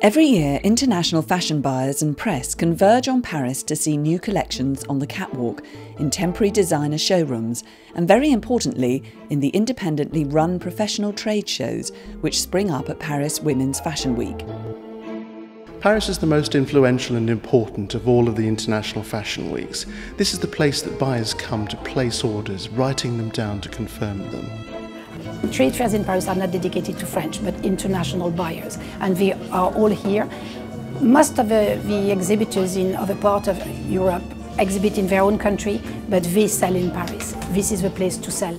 Every year, international fashion buyers and press converge on Paris to see new collections on the catwalk, in temporary designer showrooms, and very importantly, in the independently run professional trade shows which spring up at Paris Women's Fashion Week. Paris is the most influential and important of all of the international fashion weeks. This is the place that buyers come to place orders, writing them down to confirm them. Trade fairs in Paris are not dedicated to French, but international buyers, and they are all here. Most of the exhibitors in other parts of Europe exhibit in their own country, but they sell in Paris. This is the place to sell.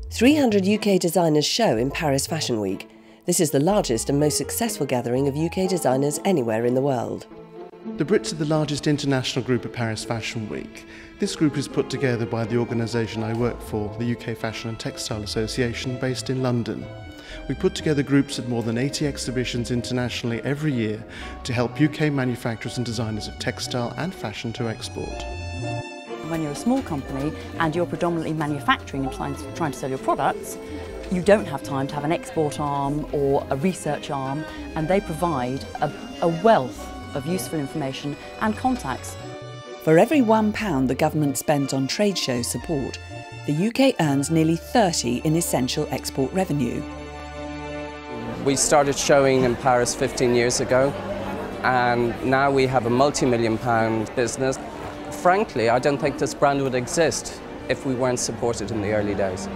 300 UK designers show in Paris Fashion Week. This is the largest and most successful gathering of UK designers anywhere in the world. The Brits are the largest international group at Paris Fashion Week. This group is put together by the organisation I work for, the UK Fashion and Textile Association, based in London. We put together groups at more than 80 exhibitions internationally every year to help UK manufacturers and designers of textile and fashion to export. When you're a small company and you're predominantly manufacturing and trying to sell your products, you don't have time to have an export arm or a research arm, and they provide a wealth of useful information and contacts. For every £1 the government spent on trade show support, the UK earns nearly 30 in essential export revenue. We started showing in Paris 15 years ago, and now we have a multi-million-pound business. Frankly, I don't think this brand would exist if we weren't supported in the early days.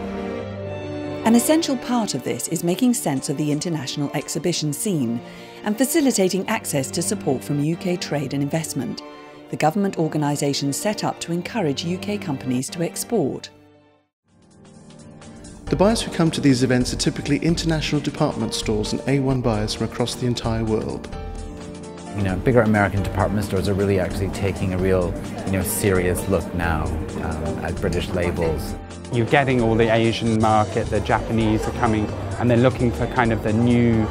An essential part of this is making sense of the international exhibition scene and facilitating access to support from UK trade and investment, the government organisations set up to encourage UK companies to export. The buyers who come to these events are typically international department stores and A1 buyers from across the entire world. Bigger American department stores are really actually taking a real, serious look now at British labels. You're getting all the Asian market, the Japanese are coming, and they're looking for kind of the new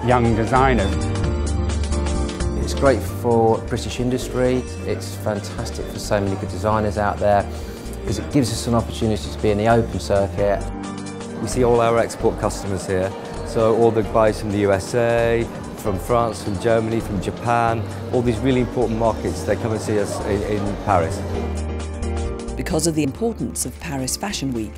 young designers. It's great for British industry, it's fantastic for so many good designers out there, because it gives us an opportunity to be in the open circuit. We see all our export customers here, so all the buyers from the USA, from France, from Germany, from Japan, all these really important markets, they come and see us in Paris. Because of the importance of Paris Fashion Week,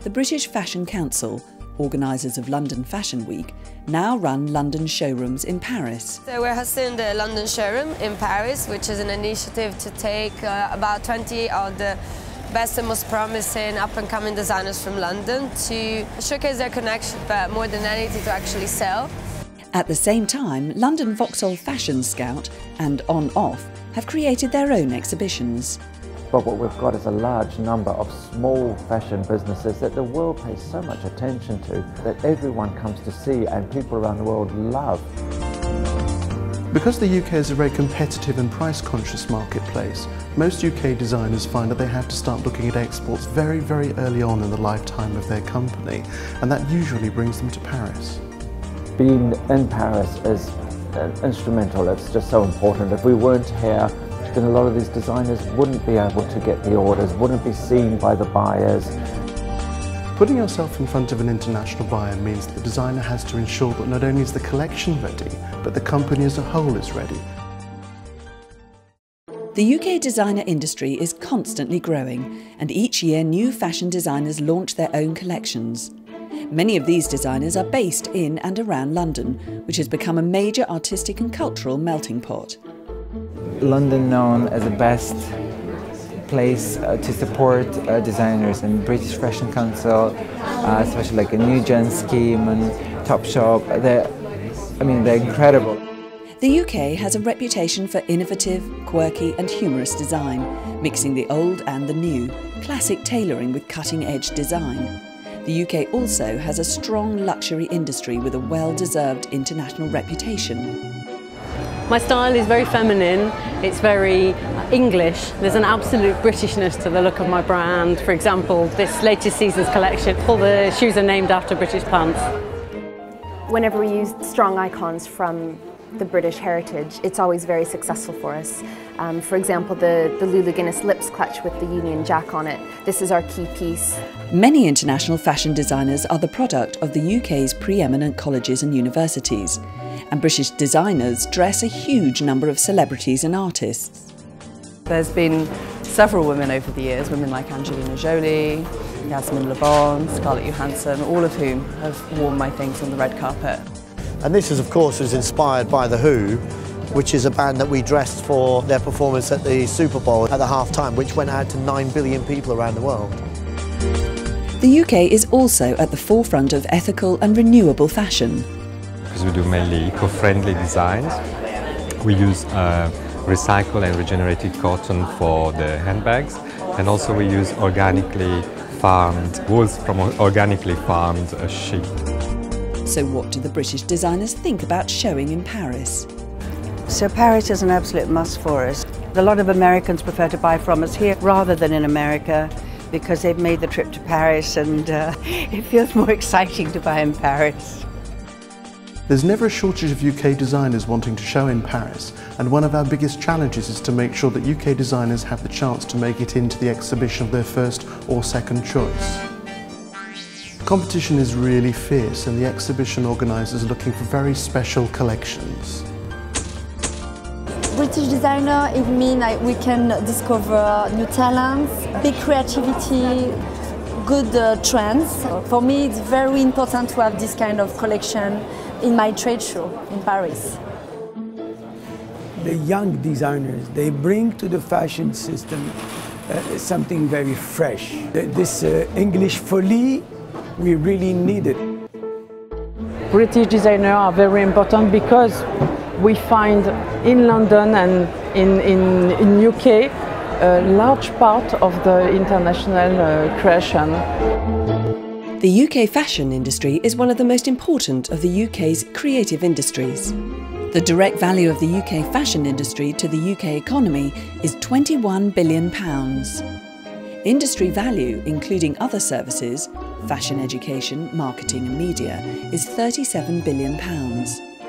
the British Fashion Council, organisers of London Fashion Week, now run London showrooms in Paris. So we're hosting the London showroom in Paris, which is an initiative to take about 20 of the best and most promising up-and-coming designers from London to showcase their connection, but more than anything to actually sell. At the same time, London Vauxhall Fashion Scout and On Off have created their own exhibitions. But what we've got is a large number of small fashion businesses that the world pays so much attention to, that everyone comes to see and people around the world love. Because the UK is a very competitive and price-conscious marketplace, most UK designers find that they have to start looking at exports very, very early on in the lifetime of their company, and that usually brings them to Paris. Being in Paris is instrumental, it's just so important. If we weren't here, then a lot of these designers wouldn't be able to get the orders, wouldn't be seen by the buyers. Putting yourself in front of an international buyer means that the designer has to ensure that not only is the collection ready, but the company as a whole is ready. The UK designer industry is constantly growing, and each year new fashion designers launch their own collections. Many of these designers are based in and around London, which has become a major artistic and cultural melting pot. London known as the best place to support designers, and British Fashion Council, especially like a New Gen scheme and Topshop, they're incredible. The UK has a reputation for innovative, quirky and humorous design, mixing the old and the new, classic tailoring with cutting-edge design. The UK also has a strong luxury industry with a well-deserved international reputation. My style is very feminine, it's very English. There's an absolute Britishness to the look of my brand. For example, this latest season's collection, all the shoes are named after British pants. Whenever we use strong icons from the British heritage, it's always very successful for us. For example, the Lulu Guinness lips clutch with the Union Jack on it. This is our key piece. Many international fashion designers are the product of the UK's preeminent colleges and universities. and British designers dress a huge number of celebrities and artists. There's been several women over the years, women like Angelina Jolie, Yasmin Le Bon, Scarlett Johansson, all of whom have worn my things on the red carpet. And this is, of course, was inspired by The Who, which is a band that we dressed for their performance at the Super Bowl at the half-time, which went out to 9 billion people around the world. The UK is also at the forefront of ethical and renewable fashion. Because we do mainly eco-friendly designs. We use recycled and regenerated cotton for the handbags, and also we use organically farmed wools from organically farmed sheep. So what do the British designers think about showing in Paris? So Paris is an absolute must for us. A lot of Americans prefer to buy from us here rather than in America because they've made the trip to Paris and it feels more exciting to buy in Paris. There's never a shortage of UK designers wanting to show in Paris, and one of our biggest challenges is to make sure that UK designers have the chance to make it into the exhibition of their first or second choice. Competition is really fierce, and the exhibition organisers are looking for very special collections. British designer, it means we can discover new talents, big creativity, good trends. For me, it's very important to have this kind of collection in my trade show in Paris. The young designers, they bring to the fashion system something very fresh. This English folie, we really need it. British designers are very important because we find in London and in UK a large part of the international creation. The UK fashion industry is one of the most important of the UK's creative industries. The direct value of the UK fashion industry to the UK economy is £21 billion. Industry value, including other services, fashion education, marketing and media, is £37 billion.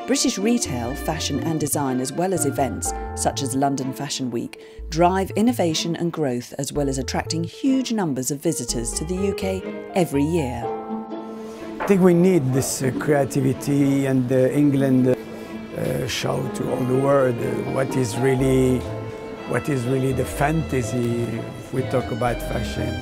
British retail, fashion and design, as well as events such as London Fashion Week, drive innovation and growth, as well as attracting huge numbers of visitors to the UK every year. I think we need this creativity, and England show to all the world what is really the fantasy if we talk about fashion.